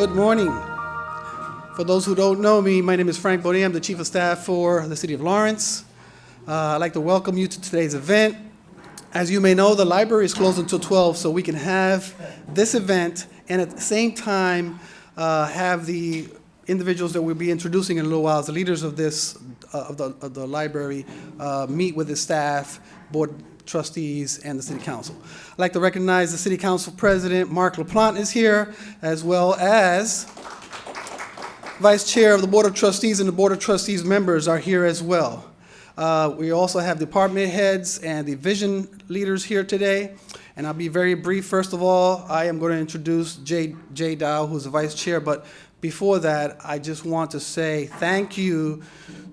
Good morning. For those who don't know me, my name is Frank Bonet. I'm the Chief of Staff for the City of Lawrence. I'd like to welcome you to today's event. As you may know, the library is closed until 12, so we can have this event and at the same time have the individuals that we'll be introducing in a little while as the leaders of this of the library meet with the staff, board trustees, and the city council. I'd like to recognize the city council president, Mark LaPlante, is here, as well as vice chair of the board of trustees and the board of trustees members are here as well. We also have department heads and division leaders here today, and I'll be very brief. First of all, I am going to introduce Jay Dow, who's the vice chair, but before that, I just want to say thank you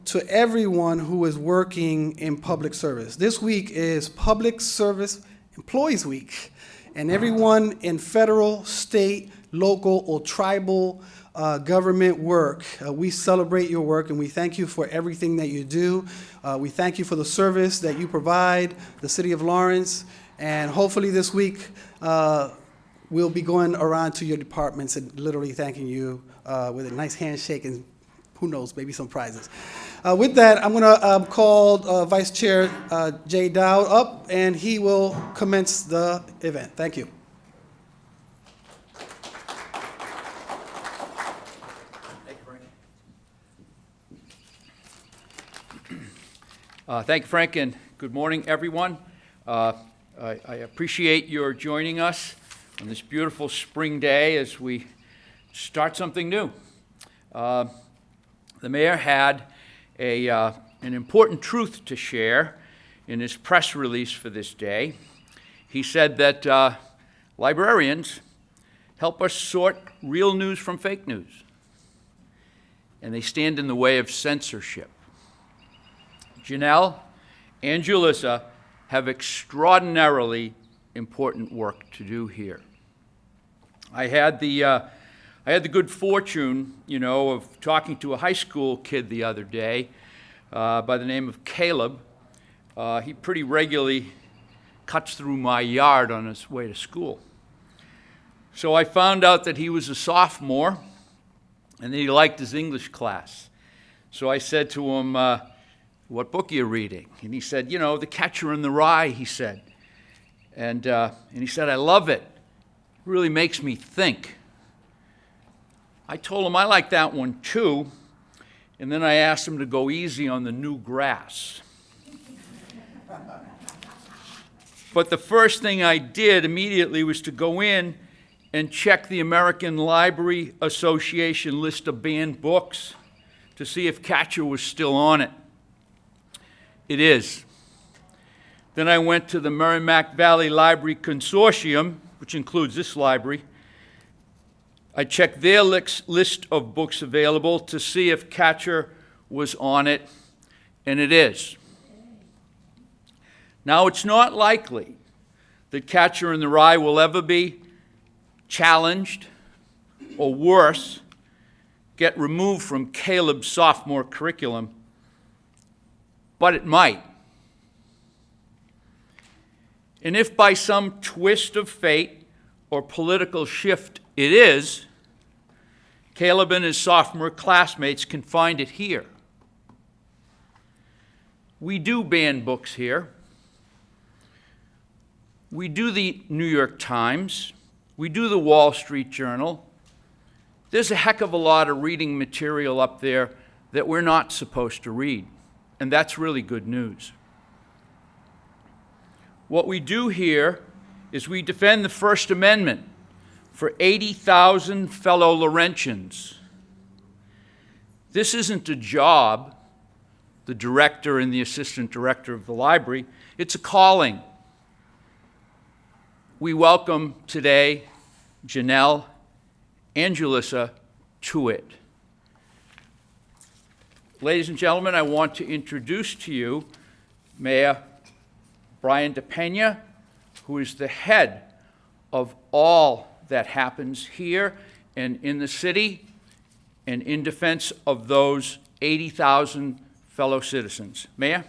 to everyone who is working in public service. This week is Public Service Employees Week, and everyone in federal, state, local, or tribal government work, we celebrate your work and we thank you for everything that you do. We thank you for the service that you provide the City of Lawrence, and hopefully this week we'll be going around to your departments and literally thanking you with a nice handshake and who knows, maybe some prizes. With that, I'm going to call Vice Chair Jay Dowd up, and he will commence the event. Thank you. Thank you, Frank, and good morning, everyone. I appreciate your joining us on this beautiful spring day as we start something new. The mayor had an important truth to share in his press release for this day. He said that librarians help us sort real news from fake news, and they stand in the way of censorship. Janelle and Julissa have extraordinarily important work to do here. I had the good fortune, of talking to a high school kid the other day by the name of Caleb. He pretty regularly cuts through my yard on his way to school. So I found out that he was a sophomore and that he liked his English class. So I said to him, what book are you reading? And he said, The Catcher in the Rye, he said. And he said, I love it. It really makes me think. I told him I like that one too, and then I asked him to go easy on the new grass. But the first thing I did immediately was to go in and check the American Library Association list of banned books to see if Catcher was still on it. It is. Then I went to the Merrimack Valley Library Consortium, which includes this library. I checked their list of books available to see if Catcher was on it, and it is. Now, it's not likely that Catcher in the Rye will ever be challenged, or worse, get removed from Caleb's sophomore curriculum, but it might. And if by some twist of fate or political shift it is, Caleb and his sophomore classmates can find it here. We do ban books here. We do the New York Times. We do the Wall Street Journal. There's a heck of a lot of reading material up there that we're not supposed to read, and that's really good news. What we do here is we defend the First Amendment for 80,000 fellow Laurentians. This isn't a job, the director and the assistant director of the library. It's a calling. We welcome today Janelle and Julissa to it. Ladies and gentlemen, I want to introduce to you Mayor Brian DePena, who is the head of all that happens here and in the city and in defense of those 80,000 fellow citizens. Mayor?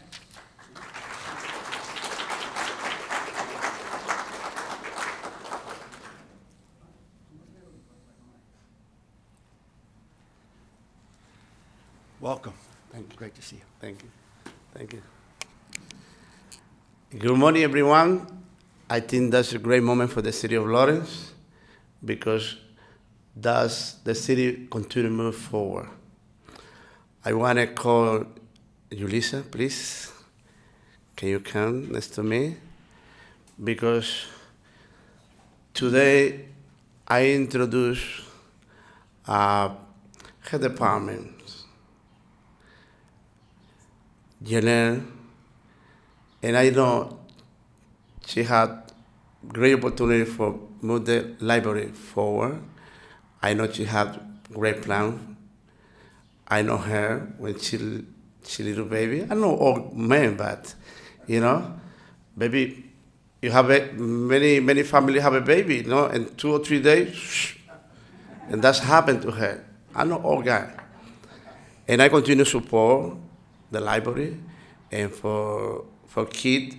Welcome. Thank you. Great to see you. Thank you. Thank you. Good morning, everyone. I think that's a great moment for the city of Lawrence because thus the city continue to move forward. I want to call Julissa, please. Can you come next to me? Because today I introduce her department. Janelle, and I know she had great opportunity for move the library forward. I know she had great plan. I know her when she little baby. I know all men, but baby, you have many family have a baby, in 2 or 3 days, and that's happened to her. I know all guy, and I continue to support the library, and for kids,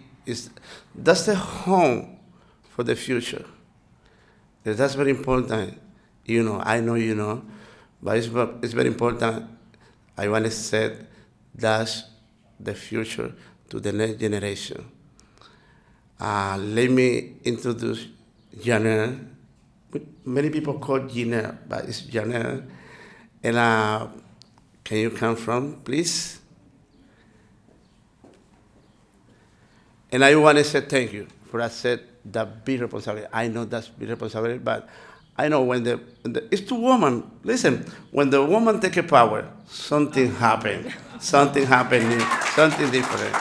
that's the home for the future. And that's very important. I know but it's very important. I want to say that's the future to the next generation. Let me introduce Janelle. Many people call Janelle, but it's Janelle. And can you come from, please? And I want to say thank you for that said that big responsibility. I know that's big responsibility, but I know when it's two women. Listen, when the woman take a power, something happen, something happening, something different.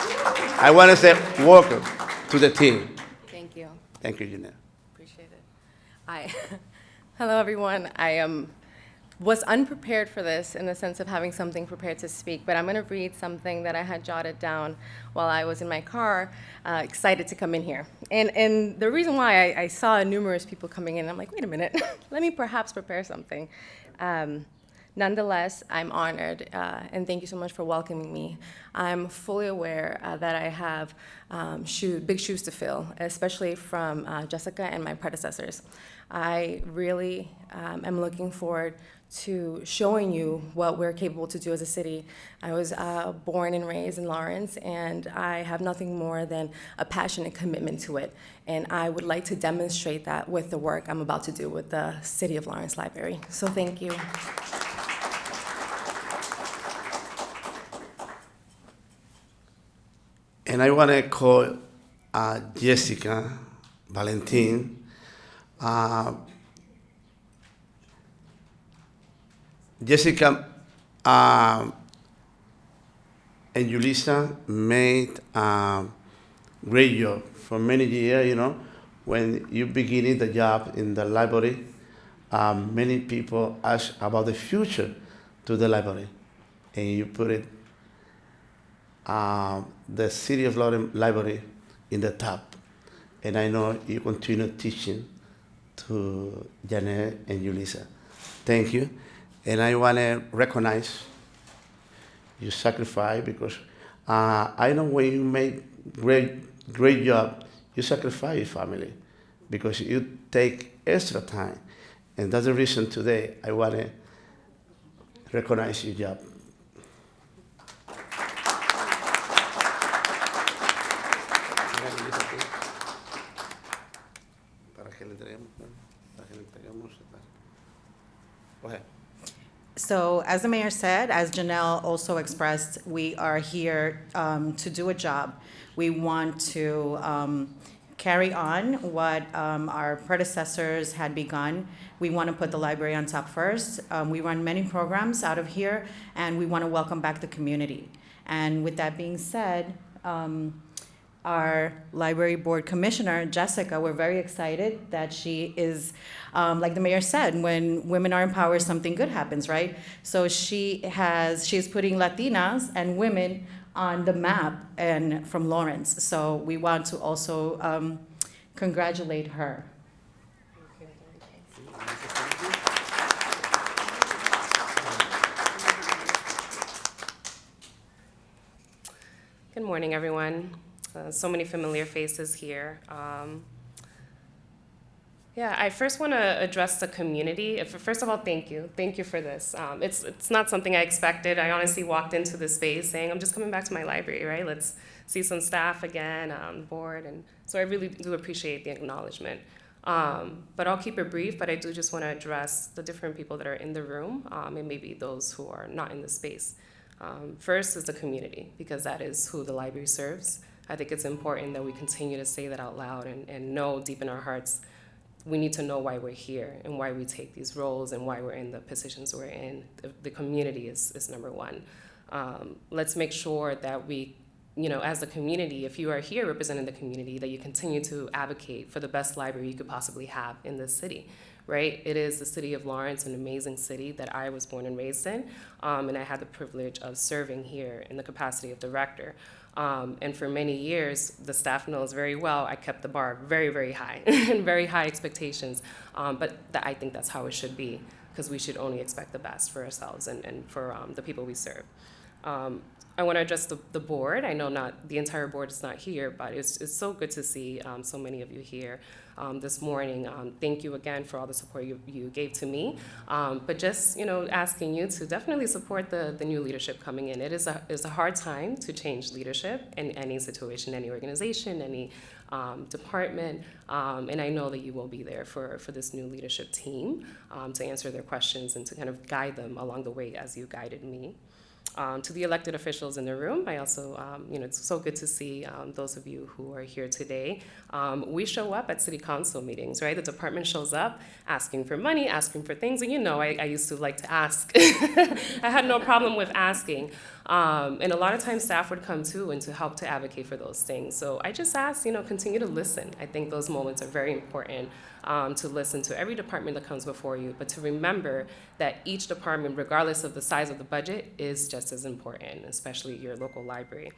I want to say welcome to the team. Thank you. Thank you, Janelle. Appreciate it. Hello, everyone. I was unprepared for this in the sense of having something prepared to speak, but I'm going to read something that I had jotted down while I was in my car, excited to come in here. And the reason why I saw numerous people coming in, I'm like, wait a minute, let me perhaps prepare something. Nonetheless, I'm honored, and thank you so much for welcoming me. I'm fully aware that I have big shoes to fill, especially from Jessica and my predecessors. I really am looking forward to showing you what we're capable to do as a city. I was born and raised in Lawrence, and I have nothing more than a passion and commitment to it. And I would like to demonstrate that with the work I'm about to do with the City of Lawrence Library. So thank you. And I want to call Jessica Valentin. Jessica and Julissa made a great job for many years, When you beginning the job in the library, many people ask about the future to the library. And you put it, the City of Lawrence Library in the top. And I know you continue teaching to Janelle and Julissa. Thank you. And I want to recognize your sacrifice because I know when you make great job, you sacrifice your family because you take extra time. And that's the reason today I want to recognize your job. Go ahead. So as the mayor said, as Janelle also expressed, we are here to do a job. We want to carry on what our predecessors had begun. We want to put the library on top first. We run many programs out of here, and we want to welcome back the community. And with that being said, our library board commissioner, Jessica, we're very excited that she is, like the mayor said, when women are empowered, something good happens, right? So she is putting Latinas and women on the map and from Lawrence. So we want to also congratulate her. Good morning, everyone. So many familiar faces here. Yeah, I first want to address the community. First of all, thank you. Thank you for this. It's not something I expected. I honestly walked into this space saying, I'm just coming back to my library, right? Let's see some staff again on the board. And so I really do appreciate the acknowledgement. But I'll keep it brief, but I do just want to address the different people that are in the room and maybe those who are not in the space. First is the community, because that is who the library serves. I think it's important that we continue to say that out loud and know deep in our hearts we need to know why we're here and why we take these roles and why we're in the positions we're in. The community is number one. Let's make sure that we, as the community, if you are here representing the community, that you continue to advocate for the best library you could possibly have in this city, right? It is the city of Lawrence, an amazing city that I was born and raised in, and I had the privilege of serving here in the capacity of director. And for many years, the staff knows very well, I kept the bar very, very high and very high expectations. But I think that's how it should be, because we should only expect the best for ourselves and for the people we serve. I want to address the board. I know not the entire board is not here, but it's so good to see so many of you here this morning. Thank you again for all the support you gave to me. But just asking you to definitely support the new leadership coming in. It is a hard time to change leadership in any situation, any organization, any department, and I know that you will be there for this new leadership team to answer their questions and to kind of guide them along the way as you guided me. To the elected officials in the room, I also, it's so good to see those of you who are here today. We show up at city council meetings, right? The department shows up asking for money, asking for things, and I used to like to ask. I had no problem with asking. And a lot of times staff would come too and to help to advocate for those things. So I just ask, continue to listen. I think those moments are very important to listen to every department that comes before you, but to remember that each department, regardless of the size of the budget, is just as important, especially your local library.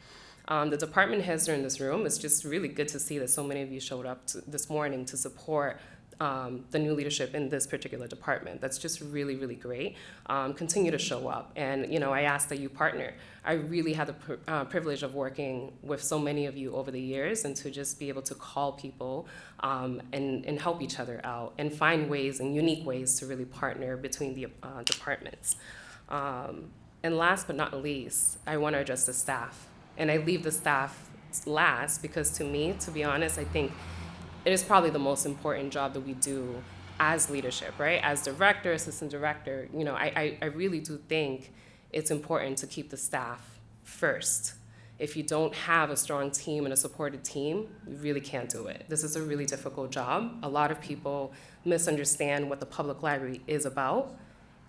The department heads are in this room. It's just really good to see that so many of you showed up this morning to support the new leadership in this particular department. That's just really, really great. Continue to show up. And, I ask that you partner. I really had the privilege of working with so many of you over the years and to just be able to call people and help each other out and find ways and unique ways to really partner between the departments. And last but not least, I want to address the staff. And I leave the staff last because to me, to be honest, I think it is probably the most important job that we do as leadership, right? As director, assistant director, I really do think it's important to keep the staff first. If you don't have a strong team and a supported team, you really can't do it. This is a really difficult job. A lot of people misunderstand what the public library is about.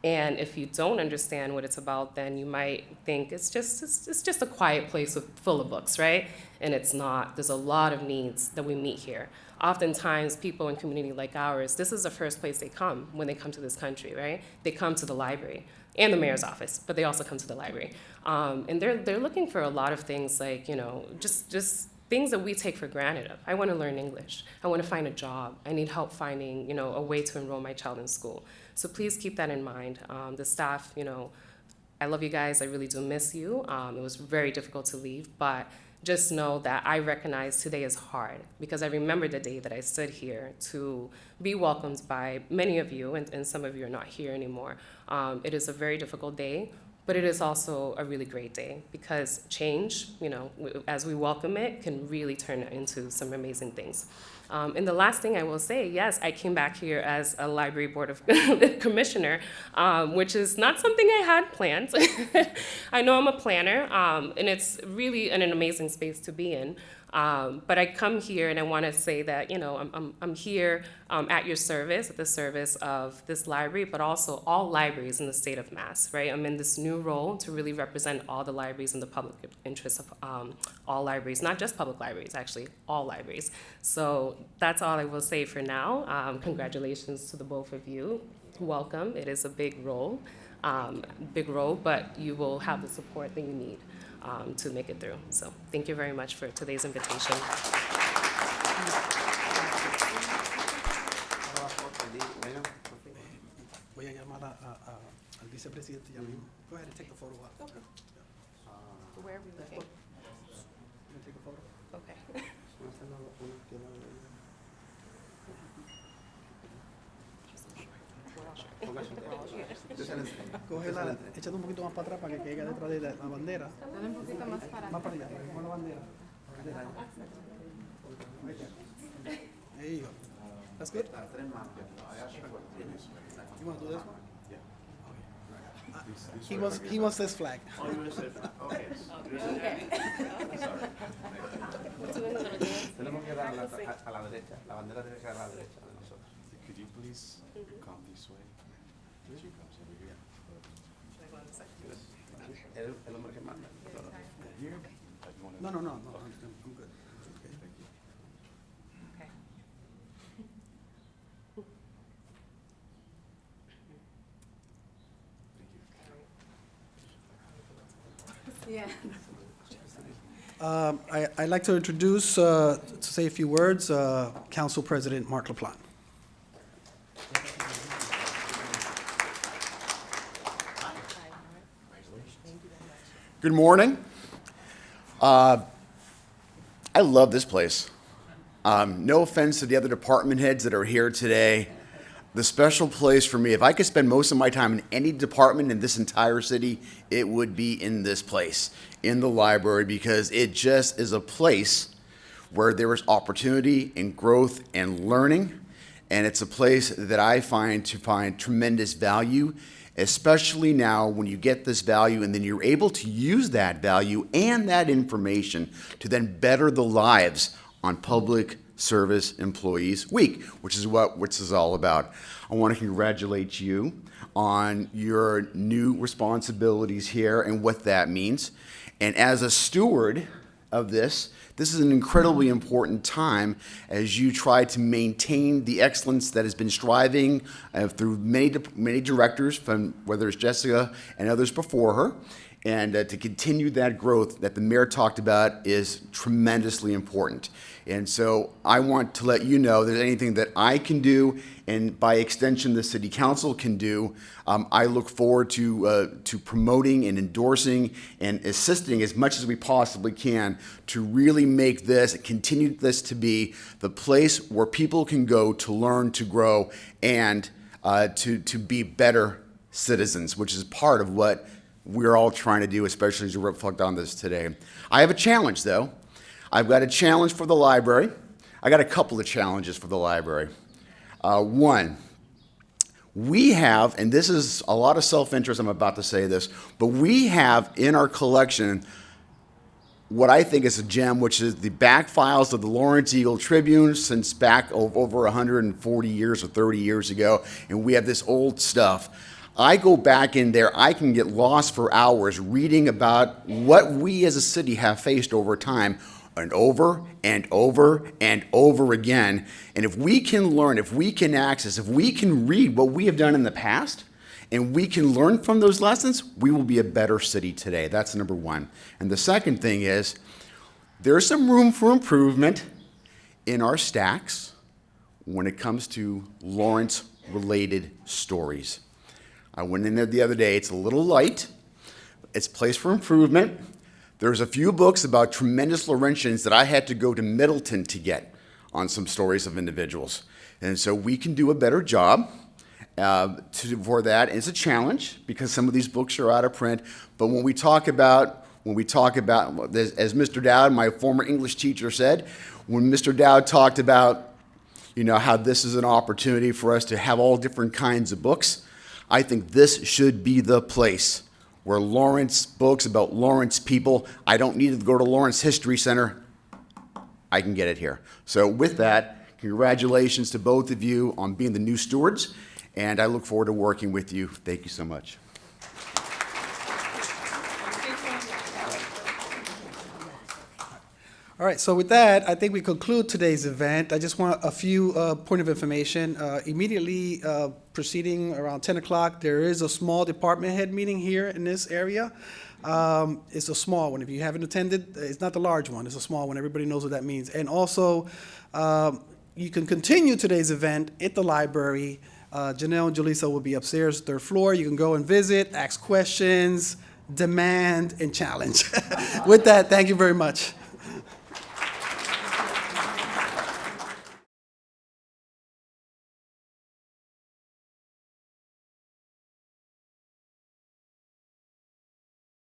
And if you don't understand what it's about, then you might think it's just a quiet place full of books, right? And it's not. There's a lot of needs that we meet here. Oftentimes, people in community like ours, this is the first place they come when they come to this country, right? They come to the library and the mayor's office, but they also come to the library. And they're looking for a lot of things like, just things that we take for granted of. I want to learn English. I want to find a job. I need help finding, a way to enroll my child in school. So please keep that in mind. The staff, I love you guys. I really do miss you. It was very difficult to leave, but just know that I recognize today is hard because I remember the day that I stood here to be welcomed by many of you, and some of you are not here anymore. It is a very difficult day, but it is also a really great day because change, as we welcome it, can really turn into some amazing things. And the last thing I will say, yes, I came back here as a library board of commissioner, which is not something I had planned. I know I'm a planner, and it's really an amazing space to be in. But I come here and I want to say that, I'm here at your service, at the service of this library, but also all libraries in the state of Mass, right? I'm in this new role to really represent all the libraries in the public interest of all libraries, not just public libraries, actually, all libraries. So that's all I will say for now. Congratulations to the both of you. Welcome. It is a big role, but you will have the support that you need to make it through. So thank you very much for today's invitation. Voy a llamar al vicepresidente ya mismo. Go ahead and take the photo up. Okay. Where are we looking? Take a photo. Okay. Coge échate un poquito más para atrás para que caiga detrás de la bandera. Dale un poquito más para allá, con la bandera. Right there. There you go. That's good? You want to do this one? He wants this flag. Tenemos que dar a la derecha. La bandera debe quedar a la derecha de nosotros. Could you please come this way? She comes over here. El hombre que manda. Here? Like you wanna- No, I'm good. I'd like to introduce, to say a few words, Council President Mark LaPlante. Good morning. I love this place. No offense to the other department heads that are here today. The special place for me, if I could spend most of my time in any department in this entire city, it would be in this place, in the library, because it just is a place where there is opportunity and growth and learning. And it's a place that I find tremendous value, especially now when you get this value and then you're able to use that value and that information to then better the lives on Public Service Employees Week, which is what this is all about. I want to congratulate you on your new responsibilities here and what that means. And as a steward of this is an incredibly important time as you try to maintain the excellence that has been striving through many directors, from whether it's Jessica and others before her, and to continue that growth that the mayor talked about is tremendously important. And so I want to let you know there's anything that I can do, and by extension the city council can do. I look forward to promoting and endorsing and assisting as much as we possibly can to really make this, continue this to be the place where people can go to learn, to grow, and to be better citizens, which is part of what we're all trying to do, especially as you reflect on this today. I have a challenge, though. I've got a challenge for the library. I got a couple of challenges for the library. One, we have, and this is a lot of self-interest, I'm about to say this, but we have in our collection what I think is a gem, which is the back files of the Lawrence Eagle Tribune since back over 140 years or 30 years ago, and we have this old stuff. I go back in there, I can get lost for hours reading about what we as a city have faced over time, and over and over and over again. And if we can learn, if we can access, if we can read what we have done in the past, and we can learn from those lessons, we will be a better city today. That's number one. And the second thing is, there's some room for improvement in our stacks when it comes to Lawrence-related stories. I went in there the other day. It's a little light. It's a place for improvement. There's a few books about tremendous Laurentians that I had to go to Middleton to get on some stories of individuals. And so we can do a better job for that. And it's a challenge because some of these books are out of print. But when we talk about, as Mr. Dowd, my former English teacher, said, when Mr. Dowd talked about, how this is an opportunity for us to have all different kinds of books, I think this should be the place where Lawrence books about Lawrence people, I don't need to go to Lawrence History Center, I can get it here. So with that, congratulations to both of you on being the new stewards, and I look forward to working with you. Thank you so much. All right, so with that, I think we conclude today's event. I just want a few point of information. Immediately proceeding around 10 o'clock, there is a small department head meeting here in this area. It's a small one. If you haven't attended, it's not the large one. It's a small one. Everybody knows what that means. And also, you can continue today's event at the library. Janelle and Jaleesa will be upstairs, third floor. You can go and visit, ask questions, demand, and challenge. With that, thank you very much.